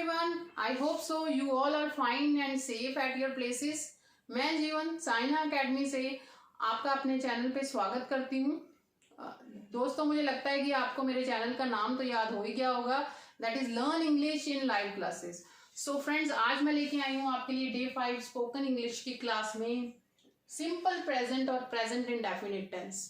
everyone, I hope so you all are fine and safe at your places. मैं जीवन Saina academy से आपका अपने चैनल पे स्वागत करती हूँ। दोस्तों, मुझे लगता है कि आपको मेरे चैनल का नाम तो याद हो ही गया होगा, that is learn English in live classes. So friends, आज मैं लेके आई हूँ आपके लिए डे 5 स्पोकन इंग्लिश की क्लास में सिंपल प्रेजेंट और प्रेजेंट इंडेफिनिट टेंस।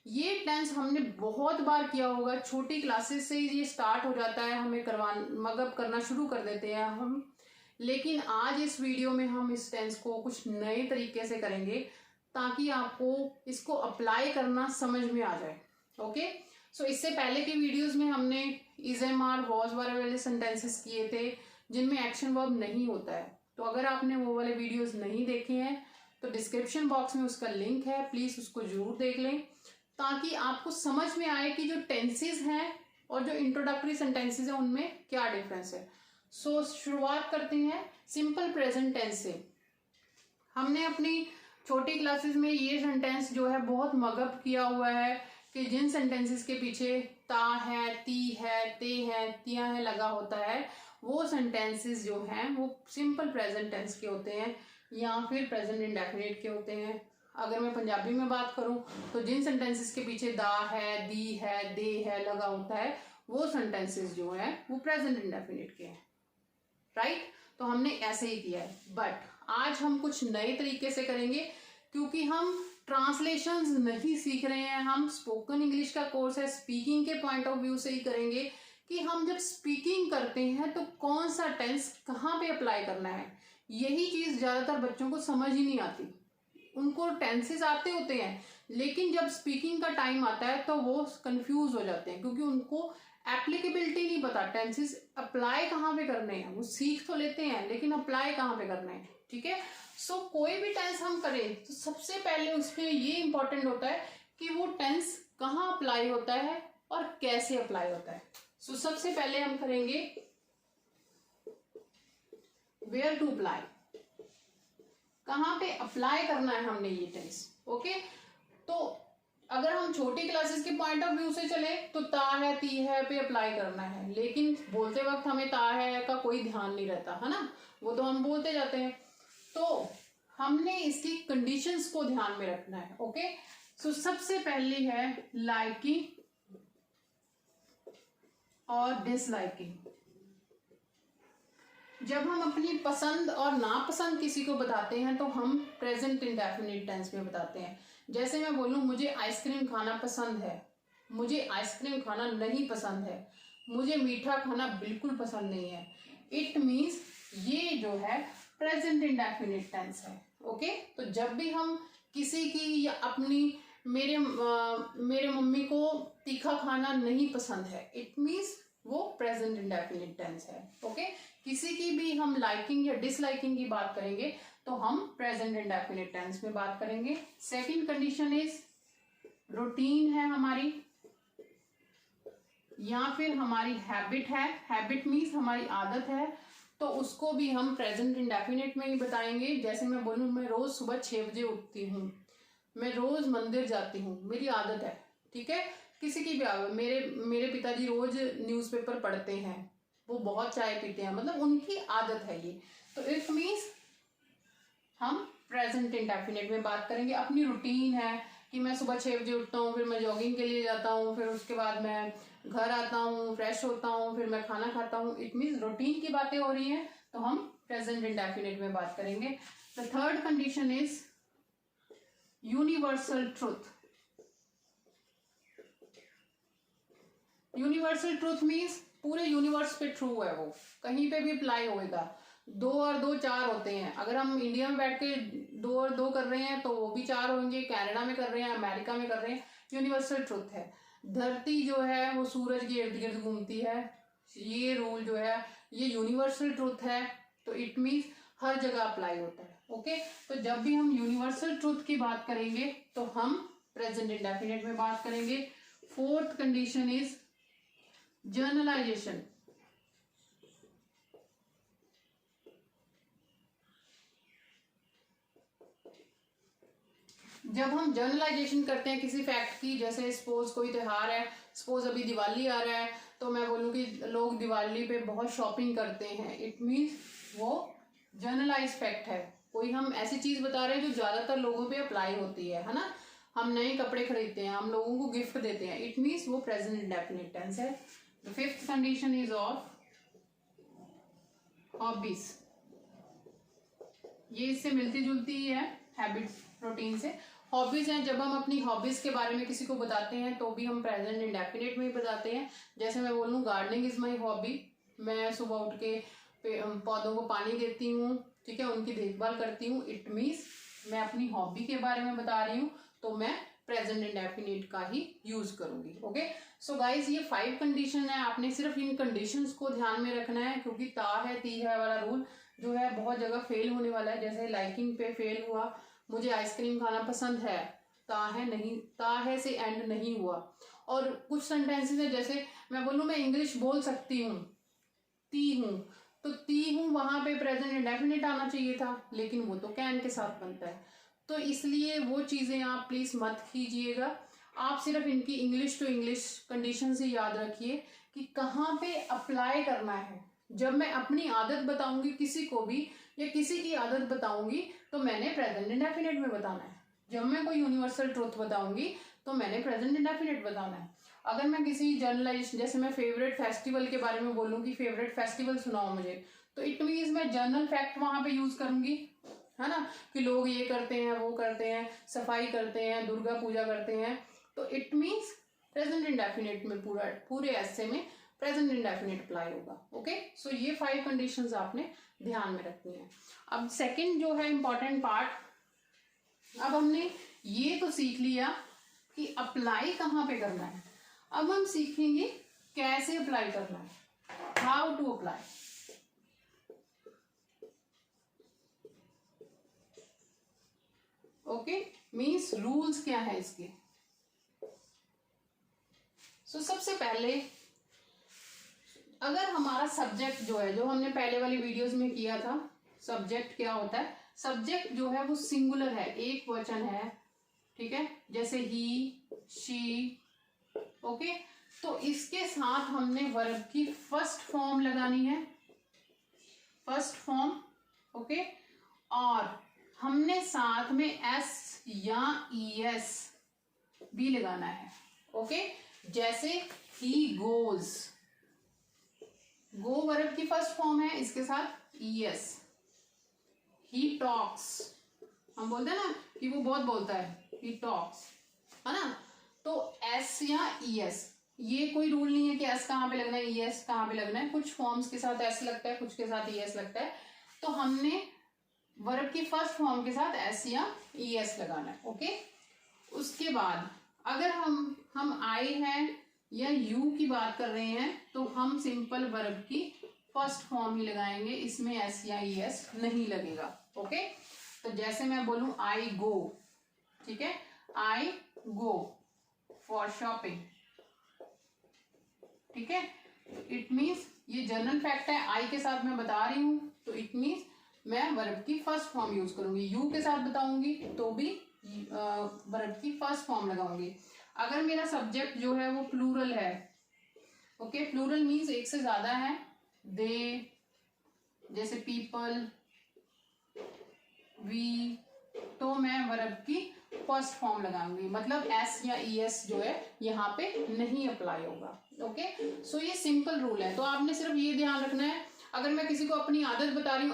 ये टेंस हमने बहुत बार किया होगा, छोटी क्लासेस से ये स्टार्ट हो जाता है, हमें मगअप करना शुरू कर देते हैं हम। लेकिन आज इस वीडियो में हम इस टेंस को कुछ नए तरीके से करेंगे ताकि आपको इसको अप्लाई करना समझ में आ जाए। ओके, सो इससे पहले की वीडियोस में हमने इज एम आर वॉज वाले सेंटेंसेस किए थे जिनमें एक्शन वर्ब नहीं होता है। तो अगर आपने वो वाले वीडियोस नहीं देखे हैं तो डिस्क्रिप्शन बॉक्स में उसका लिंक है, प्लीज उसको जरूर देख लें ताकि आपको समझ में आए कि जो टेंसेस हैं और जो इंट्रोडक्टरी सेंटेंसेस हैं उनमें क्या डिफरेंस है। सो शुरुआत करते हैं सिंपल प्रेजेंट टेंस से। हमने अपनी छोटी क्लासेस में ये सेंटेंस जो है बहुत मगअप किया हुआ है कि जिन सेंटेंसेस के पीछे ता है, ती है, ते है, तिया है लगा होता है, वो सेंटेंसेस जो हैं वो सिंपल प्रेजेंट टेंस के होते हैं या फिर प्रेजेंट इंडेफिनिट के होते हैं। अगर मैं पंजाबी में बात करूं तो जिन सेंटेंसेस के पीछे दा है, दी है, दे है लगा होता है, वो सेंटेंसेस जो है वो प्रेजेंट इंडेफिनिट के हैं, राइट। तो हमने ऐसे ही किया है, बट आज हम कुछ नए तरीके से करेंगे क्योंकि हम ट्रांसलेशंस नहीं सीख रहे हैं। हम स्पोकन इंग्लिश का कोर्स है, स्पीकिंग के पॉइंट ऑफ व्यू से ही करेंगे कि हम जब स्पीकिंग करते हैं तो कौन सा टेंस कहाँ पे अप्लाई करना है। यही चीज ज्यादातर बच्चों को समझ ही नहीं आती। उनको टेंसेस आते होते हैं लेकिन जब स्पीकिंग का टाइम आता है तो वो कंफ्यूज हो जाते हैं क्योंकि उनको एप्लीकेबिलिटी नहीं पता, टेंसेस अप्लाई कहाँ पे करने हैं। वो सीख तो लेते हैं लेकिन अप्लाई कहाँ पे करने हैं, ठीक है। सो कोई भी टेंस हम करें तो सबसे पहले उसमें ये इंपॉर्टेंट होता है कि वो टेंस कहाँ अप्लाई होता है और कैसे अप्लाई होता है। सो सबसे पहले हम करेंगे वेयर टू अप्लाई, कहाँ पे अप्लाई करना है हमने ये टेंस। ओके, तो अगर हम छोटी क्लासेस के पॉइंट ऑफ व्यू से चले तो ता है, ती है पे अप्लाई करना है, लेकिन बोलते वक्त हमें ता है का कोई ध्यान नहीं रहता है ना, वो तो हम बोलते जाते हैं। तो हमने इसकी कंडीशंस को ध्यान में रखना है। ओके, सो सबसे पहली है लाइकिंग और डिसलाइकिंग। जब हम अपनी पसंद और नापसंद किसी को बताते हैं तो हम प्रेजेंट इंडेफिनिट टेंस में बताते हैं। जैसे मैं बोलूं मुझे आइसक्रीम खाना पसंद है, मुझे आइसक्रीम खाना नहीं पसंद है, मुझे मीठा खाना बिल्कुल पसंद नहीं है। इट मीन्स ये जो है प्रेजेंट इंडेफिनिट टेंस है। ओके, तो जब भी हम किसी की या अपनी मेरे मम्मी को तीखा खाना नहीं पसंद है, इट मीन्स वो प्रेजेंट इंडेफिनिट टेंस है। ओके, किसी की भी हम लाइकिंग या डिसलाइकिंग की बात करेंगे तो हम प्रेजेंट इंडेफिनिट टेंस में बात करेंगे। सेकंड कंडीशन इज रूटीन है हमारी या फिर हमारी हैबिट है। हैबिट मीन्स हमारी आदत है, तो उसको भी हम प्रेजेंट इंडेफिनिट में ही बताएंगे। जैसे मैं बोलूँ मैं रोज सुबह 6 बजे उठती हूँ, मैं रोज मंदिर जाती हूँ, मेरी आदत है, ठीक है। किसी की भी आदत, मेरे पिताजी रोज न्यूज़पेपर पढ़ते हैं, वो बहुत चाय पीते हैं, मतलब उनकी आदत है ये। तो इट मीन्स हम प्रेजेंट इंडेफिनिट में बात करेंगे। अपनी रूटीन है कि मैं सुबह 6 बजे उठता हूँ, फिर मैं जॉगिंग के लिए जाता हूँ, फिर उसके बाद मैं घर आता हूँ, फ्रेश होता हूँ, फिर मैं खाना खाता हूँ। इट मीन्स रूटीन की बातें हो रही हैं तो हम प्रेजेंट इंडेफिनिट में बात करेंगे। The third condition is universal truth. Universal truth means पूरे यूनिवर्स पे ट्रू है, वो कहीं पे भी अप्लाई होएगा। 2 और 2 4 होते हैं। अगर हम इंडिया में बैठ के 2 और 2 कर रहे हैं तो वो भी 4 होंगे, कनाडा में कर रहे हैं, अमेरिका में कर रहे हैं। यूनिवर्सल ट्रूथ है। धरती जो है वो सूरज के इर्द गिर्द घूमती है, ये रूल जो है ये यूनिवर्सल ट्रूथ है, तो इट मीन्स हर जगह अप्लाई होता है। ओके, तो जब भी हम यूनिवर्सल ट्रूथ की बात करेंगे तो हम प्रेजेंट इंडेफिनिट में बात करेंगे। Fourth condition is journalisation. जब हम जर्नलाइजेशन करते हैं किसी फैक्ट की, जैसे सपोज कोई त्योहार है, सपोज अभी दिवाली आ रहा है तो मैं बोलूँ कि लोग दिवाली पे बहुत शॉपिंग करते हैं, इट मीन्स वो जनरलाइज फैक्ट है। कोई हम ऐसी चीज़ बता रहे हैं जो ज़्यादातर लोगों पे अप्लाई होती है ना। हम नए कपड़े खरीदते हैं, हम लोगों को गिफ्ट देते हैं, इट मीन्स वो प्रेजेंट इंडेफिनिट टेंस है। The fifth condition is of hobbies. ये इससे मिलती जुलती ही है हैबिट रूटीन से। हॉबीज हैं, जब हम अपनी हॉबीज के बारे में किसी को बताते हैं तो भी हम प्रेजेंट इंडेफिनिट में ही बताते हैं। जैसे मैं बोलूँ गार्डनिंग इज माई हॉबी, मैं सुबह उठ के पौधों को पानी देती हूँ, ठीक है, उनकी देखभाल करती हूँ, इट मीन्स मैं अपनी हॉबी के बारे में बता रही हूँ, तो मैं प्रेजेंट इंडेफिनिट का ही यूज करूंगी। ओके, सो गाइज ये 5 कंडीशन है, आपने सिर्फ इन कंडीशंस को ध्यान में रखना है, क्योंकि ता है ती है वाला रूल जो है बहुत जगह फेल होने वाला है। जैसे लाइकिंग पे फेल हुआ, मुझे आइसक्रीम खाना पसंद है, ता है नहीं, ता है से एंड नहीं हुआ। और कुछ सेंटेंसेस है, जैसे मैं बोलूँ मैं इंग्लिश बोल सकती हूँ, ती हूँ, तो ती हूँ वहां पे प्रेजेंट इंडेफिनिट आना चाहिए था, लेकिन वो तो कैन के साथ बनता है। तो इसलिए वो चीज़ें आप प्लीज़ मत कीजिएगा। आप सिर्फ इनकी इंग्लिश टू इंग्लिश कंडीशन से याद रखिए कि कहाँ पे अप्लाई करना है। जब मैं अपनी आदत बताऊंगी किसी को भी, या किसी की आदत बताऊंगी, तो मैंने प्रेजेंट इंडेफिनिट में बताना है। जब मैं कोई यूनिवर्सल ट्रुथ बताऊंगी तो मैंने प्रेजेंट इंडेफिनिट बताना है। अगर मैं किसी जर्नलाइज, जैसे मैं फेवरेट फेस्टिवल के बारे में बोलूँ कि फेवरेट फेस्टिवल सुनाओ मुझे, तो इट मीन्स मैं जर्नल फैक्ट वहां पे यूज करूंगी, है ना, कि लोग ये करते हैं, वो करते हैं, सफाई करते हैं, दुर्गा पूजा करते हैं, तो इट मीन्स प्रेजेंट इंडेफिनिट में पूरे ऐसे में प्रेजेंट इंडेफिनिट अप्लाई होगा। ओके, सो ये 5 कंडीशंस आपने ध्यान में रखनी है। अब सेकंड जो है इंपॉर्टेंट पार्ट, अब हमने ये तो सीख लिया कि अप्लाई कहाँ पे करना है, अब हम सीखेंगे कैसे अप्लाई करना है, how to apply. Okay, means rules क्या है इसके। सो सबसे पहले अगर हमारा सब्जेक्ट जो है, जो हमने पहले वाली वीडियोस में किया था, सब्जेक्ट क्या होता है, सब्जेक्ट जो है वो सिंगुलर है, एक वचन है, ठीक है, जैसे ही, शी, ओके, तो इसके साथ हमने वर्ब की फर्स्ट फॉर्म लगानी है, फर्स्ट फॉर्म, ओके, और हमने साथ में एस या ईएस भी लगाना है। ओके, जैसे ही गोज, गो वर्ब की फर्स्ट फॉर्म है, इसके साथ ईएस। ही टॉक्स, हम बोलते हैं ना कि वो बहुत बोलता है, ही टॉक्स, है ना, तो एस या ईएस, ये कोई रूल नहीं है कि एस कहाँ पे लगना है, ईएस कहाँ पे लगना है, कुछ फॉर्म्स के साथ एस लगता है, कुछ के साथ ईएस लगता है, तो हमने वर्ब की फर्स्ट फॉर्म के साथ एस या ईएस लगाना है। ओके, उसके बाद अगर हम आई हैं या यू की बात कर रहे हैं, तो हम सिंपल वर्ब की फर्स्ट फॉर्म ही लगाएंगे, इसमें एस या ईएस नहीं लगेगा। ओके, तो जैसे मैं बोलूं आई गो, ठीक है, आई गो फॉर शॉपिंग, ठीक है, इट मीन्स ये जनरल फैक्ट है, आई के साथ मैं बता रही हूं, तो इट मीन्स मैं वर्ब की फर्स्ट फॉर्म यूज करूंगी। यू के साथ बताऊंगी तो भी वर्ब की फर्स्ट फॉर्म लगाऊंगी। अगर मेरा सब्जेक्ट जो है वो प्लूरल है, ओके, प्लूरल मीन्स एक से ज्यादा है, दे, जैसे पीपल, वी, तो मैं वर्ब की फर्स्ट फॉर्म लगाऊंगी, मतलब एस या ईएस जो है यहाँ पे नहीं अप्लाई होगा। ओके, सो ये सिंपल रूल है, तो आपने सिर्फ ये ध्यान रखना है, अगर मैं किसी को अपनी आदत बता रही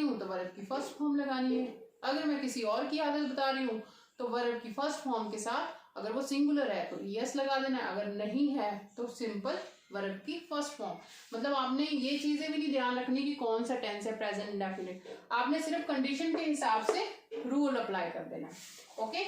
हूँ, तो वर्ब की फर्स्ट फॉर्म लगानी है। अगर मैं किसी और की आदत बता रही हूँ तो वर्ब की फर्स्ट फॉर्म के साथ अगर वो सिंगुलर है तो ईएस लगा देना है, अगर नहीं है तो सिंपल वर्ब की फर्स्ट फॉर्म। मतलब आपने ये चीजें भी नहीं ध्यान रखनी कि कौन सा टेंस है प्रेजेंट इंडेफिनिट, आपने सिर्फ कंडीशन के हिसाब से रूल अप्लाई कर देना है। ओके,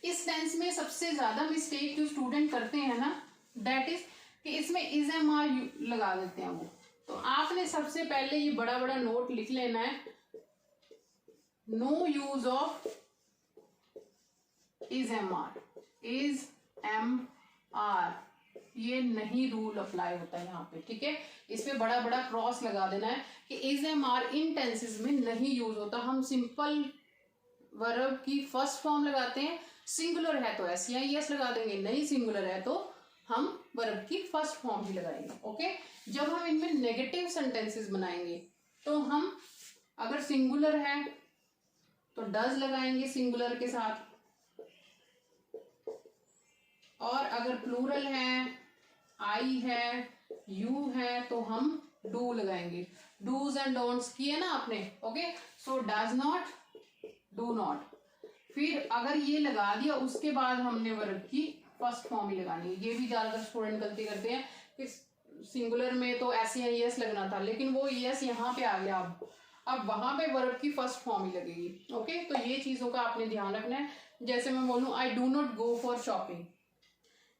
इस टेंस में सबसे ज्यादा मिस्टेक जो स्टूडेंट करते हैं ना, दैट इज कि इसमें इज एम आर लगा देते हैं वो। तो आपने सबसे पहले ये बड़ा बड़ा नोट लिख लेना है, no use of is am are, is am are, ये नहीं रूल अप्लाई होता है यहाँ पे, ठीक है, इस पे बड़ा बड़ा क्रॉस लगा देना है कि is am are in tenses में नहीं यूज होता। हम सिंपल वर्ब की फर्स्ट फॉर्म लगाते हैं, सिंगुलर है तो एस या ईएस लगा देंगे, नहीं सिंगुलर है तो हम वर्ब की फर्स्ट फॉर्म ही लगाएंगे। ओके, जब हम इनमें नेगेटिव सेंटेंसेस बनाएंगे तो हम अगर सिंगुलर है तो डज लगाएंगे सिंगुलर के साथ, और अगर प्लूरल है, आई है, यू है, तो हम डू लगाएंगे। डूज एंड डोंट्स किए ना आपने। Okay, so does not, do not. फिर अगर ये लगा दिया उसके बाद हमने वर्ब की फर्स्ट फॉर्म ही लगानी है। ये भी ज्यादातर स्टूडेंट गलती करते हैं कि सिंगुलर में तो ऐसे या यस लगना था, लेकिन वो यस यहाँ पे आ गया, अब वहां पे वर्ब की फर्स्ट फॉर्म ही लगेगी। ओके, तो ये चीजों का आपने ध्यान रखना है। जैसे मैं बोलूं I do not go for shopping,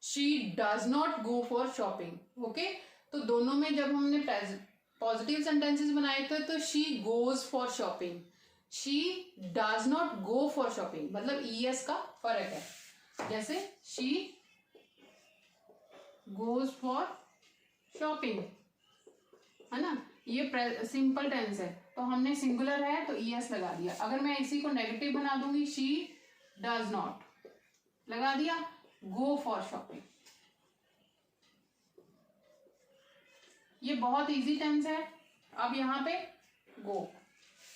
she does not go for shopping. Okay, तो दोनों में जब हमने पॉजिटिव सेंटेंसेस बनाए थे तो she goes for shopping, she does not go for shopping, मतलब ईएस का फर्क है। जैसे शी गोज फॉर शॉपिंग है ना, ये सिंपल टेंस है, तो हमने सिंगुलर है तो ईएस लगा दिया। अगर मैं इसी को नेगेटिव बना दूंगी, शी डज नॉट लगा दिया, गो फॉर शॉपिंग। ये बहुत इजी टेंस है। अब यहाँ पे गो।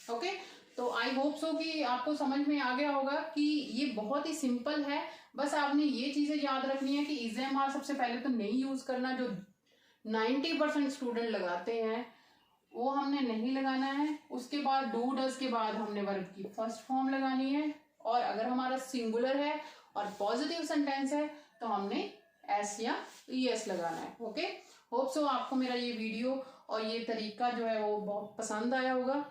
ओके, तो आई होप सो कि आपको समझ में आ गया होगा कि ये बहुत ही सिंपल है। बस आपने ये चीजें याद रखनी है कि इज एम आर सबसे पहले तो नहीं यूज करना, जो 90% स्टूडेंट लगाते हैं वो हमने नहीं लगाना है। उसके बाद डू डज के बाद हमने वर्ब की फर्स्ट फॉर्म लगानी है, और अगर हमारा सिंगुलर है और पॉजिटिव सेंटेंस है तो हमने एस या ईएस लगाना है। ओके, होप सो आपको मेरा ये वीडियो और ये तरीका जो है वो बहुत पसंद आया होगा।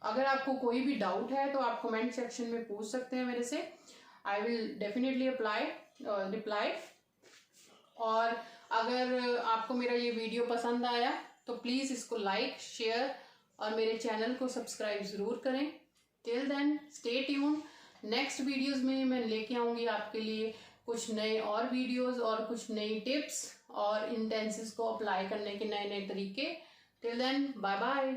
अगर आपको कोई भी डाउट है तो आप कमेंट सेक्शन में पूछ सकते हैं मेरे से, आई विल डेफिनेटली रिप्लाई। और अगर आपको मेरा ये वीडियो पसंद आया तो प्लीज़ इसको लाइक, शेयर और मेरे चैनल को सब्सक्राइब ज़रूर करें। Till then stay tune. Next videos में मैं लेके आऊँगी आपके लिए कुछ नए और वीडियोस और कुछ नई टिप्स और इन टेंसेस को अप्लाई करने के नए नए तरीके। Till then bye bye.